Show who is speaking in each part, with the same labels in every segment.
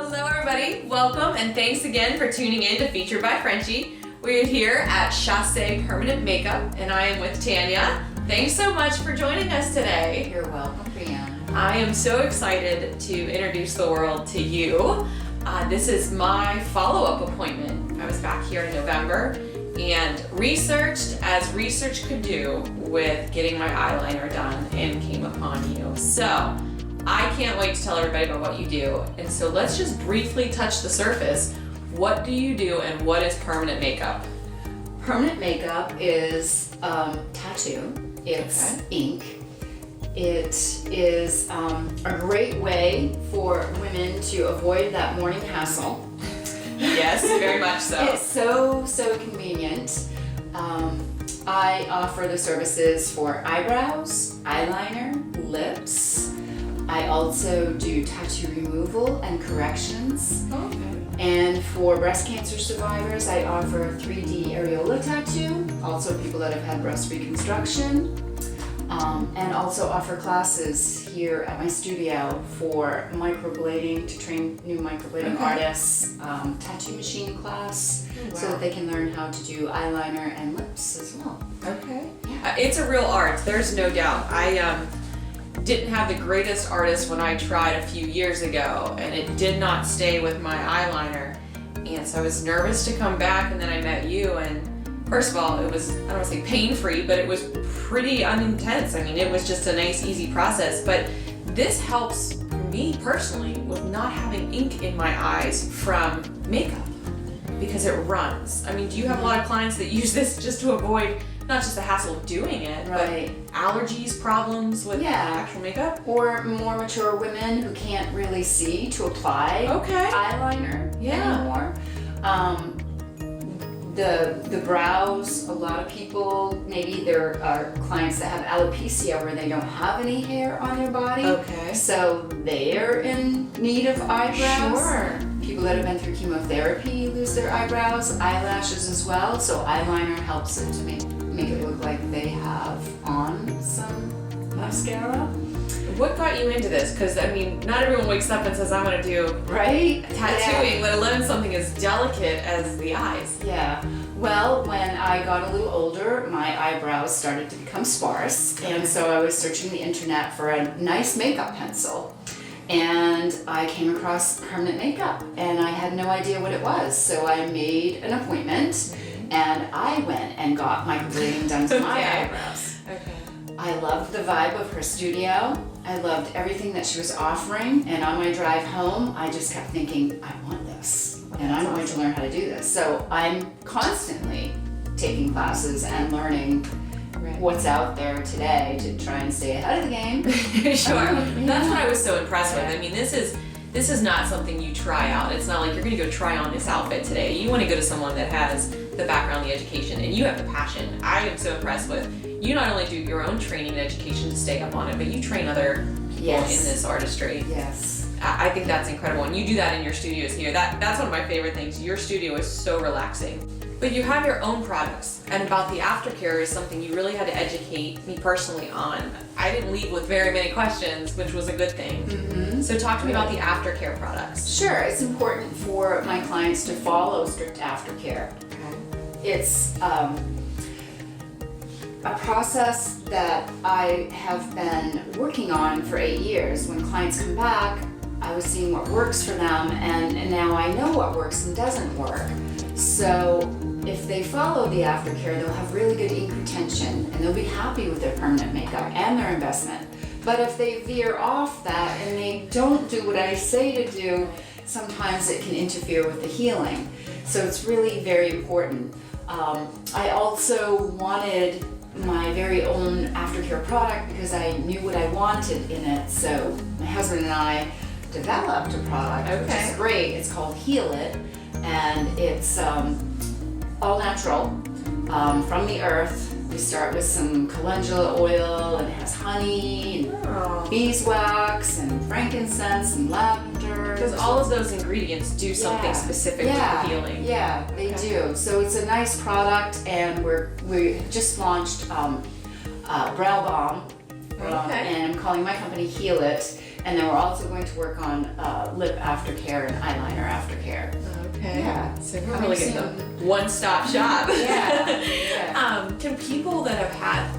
Speaker 1: Hello everybody, welcome and thanks again for tuning in to Featured by Frenchie. We're here at Chasse Permanent Makeup and I am with Tanya. Thanks so much for joining us today.
Speaker 2: You're welcome, Brianna.
Speaker 1: I am so excited to introduce the world to you. This is my follow-up appointment. I was back here in November and researched as research could do with getting my eyeliner done and came upon you. So I can't wait to tell everybody about what you do. And so let's just briefly touch the surface. What do you do and what is permanent makeup?
Speaker 2: Permanent makeup is tattoo. It's ink. It is a great way for women to avoid that morning hassle.
Speaker 1: Yes, very much so.
Speaker 2: It's so convenient. I offer the services for eyebrows, eyeliner, lips. I also do tattoo removal and corrections.
Speaker 1: Okay.
Speaker 2: And for breast cancer survivors, I offer 3D areola tattoo, also people that have had breast reconstruction, and also offer classes here at my studio for microblading, to train new microblading artists, tattoo machine class, so that they can learn how to do eyeliner and lips as well.
Speaker 1: Okay. Yeah. It's a real art, there's no doubt. I didn't have the greatest artist when I tried a few years ago, and it did not stay with my eyeliner, and so I was nervous to come back, and then I met you, and first of all, it was, I don't want to say pain-free, but it was pretty unintense. I mean, it was just a nice, easy process, but this helps me personally with not having ink in my eyes from makeup because it runs. I mean, do you have a lot of clients that use this just to avoid not just the hassle of doing it, but allergies, problems with actual makeup?
Speaker 2: Or more mature women who can't really see to apply eyeliner anymore. The brows, a lot of people, maybe there are clients that have alopecia where they don't have any hair on their body.
Speaker 1: Okay.
Speaker 2: So they're in need of eyebrows.
Speaker 1: Sure.
Speaker 2: People that have been through chemotherapy lose their eyebrows, eyelashes as well. So eyeliner helps them to make it look like they have on some mascara.
Speaker 1: What got you into this? Because I mean, not everyone wakes up and says, I'm gonna do tattooing, let alone something as delicate as the eyes.
Speaker 2: Yeah. Well, when I got a little older, my eyebrows started to become sparse, and so I was searching the internet for a nice makeup pencil. And I came across permanent makeup, and I had no idea what it was, so I made an appointment, and I went and got microblading done to my eyebrows.
Speaker 1: Okay.
Speaker 2: I loved the vibe of her studio. I loved everything that she was offering, and on my drive home, I just kept thinking, I want this, and I'm going to learn how to do this. So I'm constantly taking classes and learning what's out there today to try and stay ahead of the game.
Speaker 1: Sure. That's what I was so impressed with. I mean, this is not something you try out. It's not like you're going to go try on this outfit today. You want to go to someone that has the background, the education, and you have the passion. I am so impressed with you. Not only do your own training and education to stay up on it, but you train other people in this artistry.
Speaker 2: Yes.
Speaker 1: I think that's incredible, and you do that in your studios here. That's one of my favorite things. Your studio is so relaxing. But you have your own products, and about the aftercare is something you really had to educate me personally on. I didn't leave with very many questions, which was a good thing. Mm-hmm. So talk to me about the aftercare products.
Speaker 2: Sure, it's important for my clients to follow strict aftercare. Okay. It's a process that I have been working on for 8 years. When clients come back, I was seeing what works for them, and now I know what works and doesn't work. So if they follow the aftercare, they'll have really good ink retention and they'll be happy with their permanent makeup and their investment. But if they veer off that and they don't do what I say to do, sometimes it can interfere with the healing. So it's really very important. I also wanted my very own aftercare product because I knew what I wanted in it. So my husband and I developed a product, which is great. It's called Heal It, and it's all natural, from the earth. We start with some calendula oil, and it has honey, and beeswax, and frankincense, and lavender.
Speaker 1: Because all of those ingredients do something specific to the healing.
Speaker 2: Yeah, they do. So it's a nice product, and we just launched brow balm, and I'm calling my company Heal It. And then we're also going to work on lip aftercare and eyeliner aftercare.
Speaker 1: Okay.
Speaker 2: Yeah.
Speaker 1: So we're really getting a one-stop shop.
Speaker 2: Yeah.
Speaker 1: Can people that have had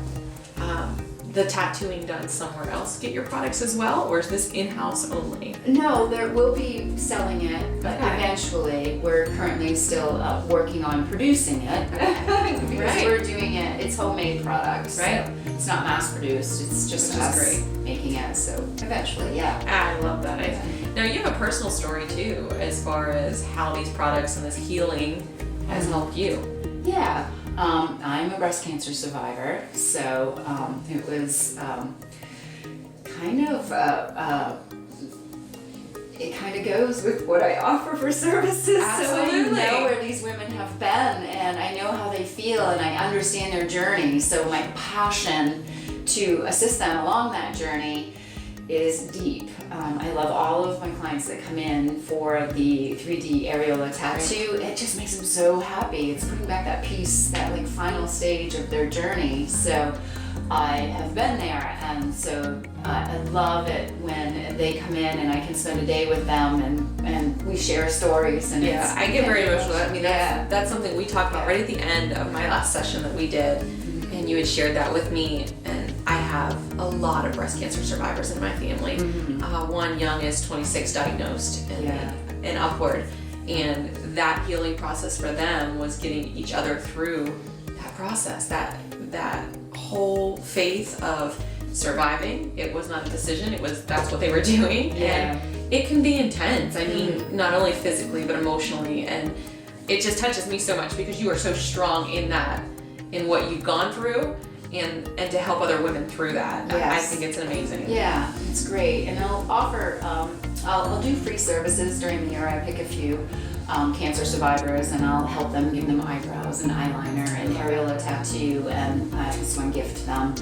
Speaker 1: the tattooing done somewhere else get your products as well, or is this in-house only?
Speaker 2: No, there will be selling it, but
Speaker 1: Okay.
Speaker 2: eventually. We're currently still working on producing it because
Speaker 1: Right.
Speaker 2: we're doing it. It's homemade products,
Speaker 1: Right.
Speaker 2: So it's not mass produced. It's just
Speaker 1: Which is
Speaker 2: us
Speaker 1: great.
Speaker 2: making it. So eventually, yeah.
Speaker 1: I love that. Now you have a personal story too, as far as how these products and this healing has helped you.
Speaker 2: Yeah. I'm a breast cancer survivor, so it was kind of it kind of goes with what I offer for services.
Speaker 1: Absolutely.
Speaker 2: So I know where these women have been, and I know how they feel, and I understand their journey. So my passion to assist them along that journey is deep. I love all of my clients that come in for the 3D areola tattoo. It just makes them so happy. It's bringing back that piece, that like final stage of their journey. So I have been there, and so I love it when they come in and I can spend a day with them and we share stories. And
Speaker 1: Yeah, I get very emotional. I mean,
Speaker 2: Yeah.
Speaker 1: that's something we talked about right at the end of my last session that we did, and you had shared that with me. And I have a lot of breast cancer survivors in my family. One young is 26 diagnosed and upward, and that healing process for them was getting each other through that process, that whole faith of surviving. It was not a decision, that's what they were doing.
Speaker 2: Yeah.
Speaker 1: And it can be intense. I mean, not only physically but emotionally, and it just touches me so much because you are so strong in what you've gone through, and to help other women through that.
Speaker 2: Yes.
Speaker 1: I think it's amazing.
Speaker 2: Yeah, it's great. And I'll offer, I'll do free services during the year. I pick a few cancer survivors and I'll help them, give them eyebrows and eyeliner and areola tattoo, and I just want to gift them,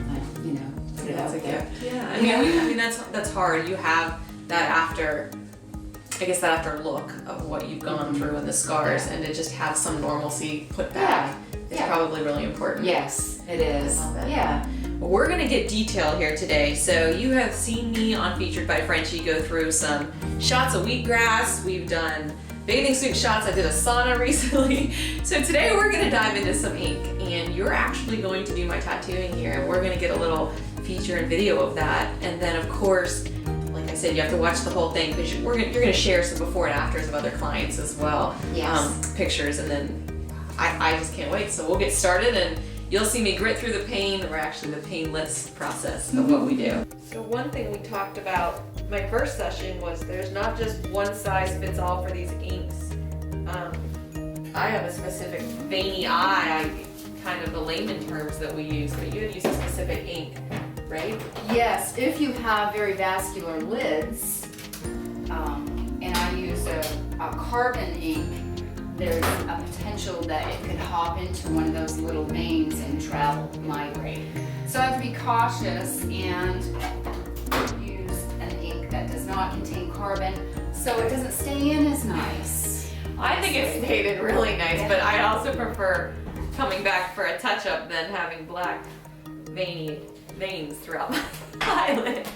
Speaker 2: put it out there.
Speaker 1: Yeah, I mean that's hard. You have that after look of what you've gone through and the scars, and to just have some normalcy put back is probably really important.
Speaker 2: Yes, it is.
Speaker 1: I love it.
Speaker 2: Yeah.
Speaker 1: Well, we're gonna get detailed here today. So you have seen me on Featured by Frenchie go through some shots of wheatgrass. We've done bathing suit shots. I did a sauna recently. So today we're gonna dive into some ink, and you're actually going to do my tattooing here, and we're gonna get a little feature and video of that. And then of course, like I said, you have to watch the whole thing because you're gonna share some before and afters of other clients as well.
Speaker 2: Yes.
Speaker 1: Pictures, and then I just can't wait. So we'll get started, and you'll see me grit through the pain, or actually the painless process of what we do. So one thing we talked about my first session was there's not just one size fits all for these inks. I have a specific veiny eye, kind of the layman terms that we use, but you would use a specific ink, right?
Speaker 2: Yes, if you have very vascular lids, and I use a carbon ink, there's a potential that it could hop into one of those little veins and travel, migrate. So I have to be cautious and use an ink that does not contain carbon, so it doesn't stay in as nice.
Speaker 1: I think it stayed in really nice, but I also prefer coming back for a touch-up than having black veiny veins throughout my eyelids.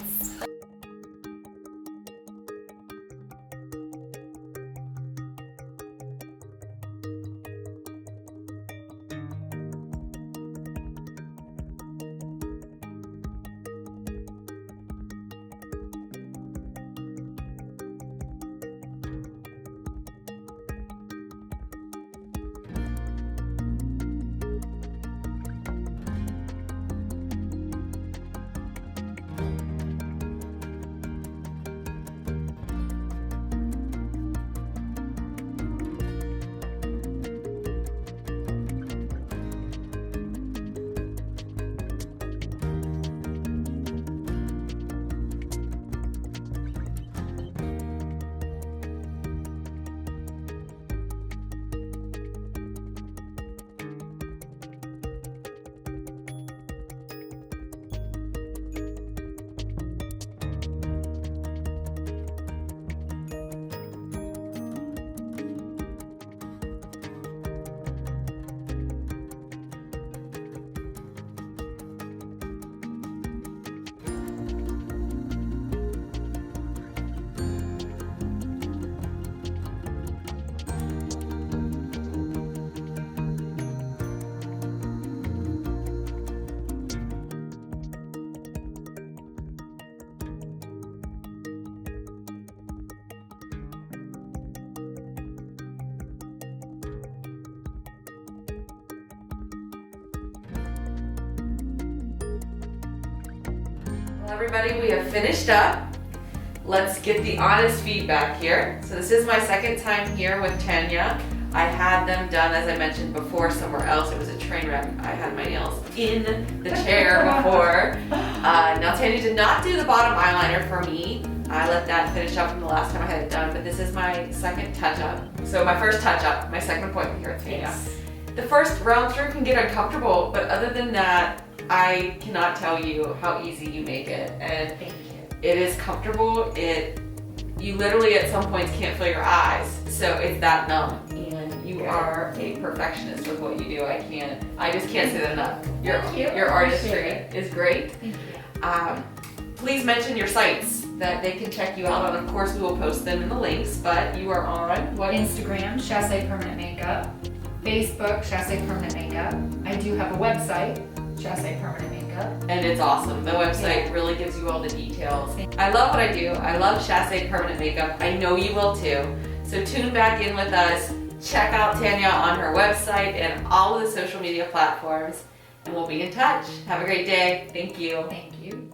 Speaker 1: Well, everybody, we have finished up. Let's get the honest feedback here. So this is my second time here with Tanya. I had them done, as I mentioned before, somewhere else. It was a train wreck. I had my nails in the chair before. Now Tanya did not do the bottom eyeliner for me. I let that finish up from the last time I had it done, but this is my second touch-up. So my first touch-up, my second appointment here with Tanya.
Speaker 2: Yes.
Speaker 1: The first round through can get uncomfortable, but other than that, I cannot tell you how easy you make it. And
Speaker 2: Thank you.
Speaker 1: it is comfortable. You literally at some points can't feel your eyes, so it's that numb. And you are a perfectionist with what you do. I just can't say that enough.
Speaker 2: Thank you.
Speaker 1: Your artistry is great.
Speaker 2: Thank you.
Speaker 1: Please mention your sites that they can check you out on. Of course, we will post them in the links, but you are on what?
Speaker 3: Instagram, Chasse Permanent Makeup. Facebook, Chasse Permanent Makeup. I do have a website, Chasse Permanent Makeup.
Speaker 1: And it's awesome. The website really gives you all the details. I love what I do. I love Chasse Permanent Makeup. I know you will too. So tune back in with us. Check out Tanya on her website and all of the social media platforms, and we'll be in touch. Have a great day. Thank you.
Speaker 3: Thank you.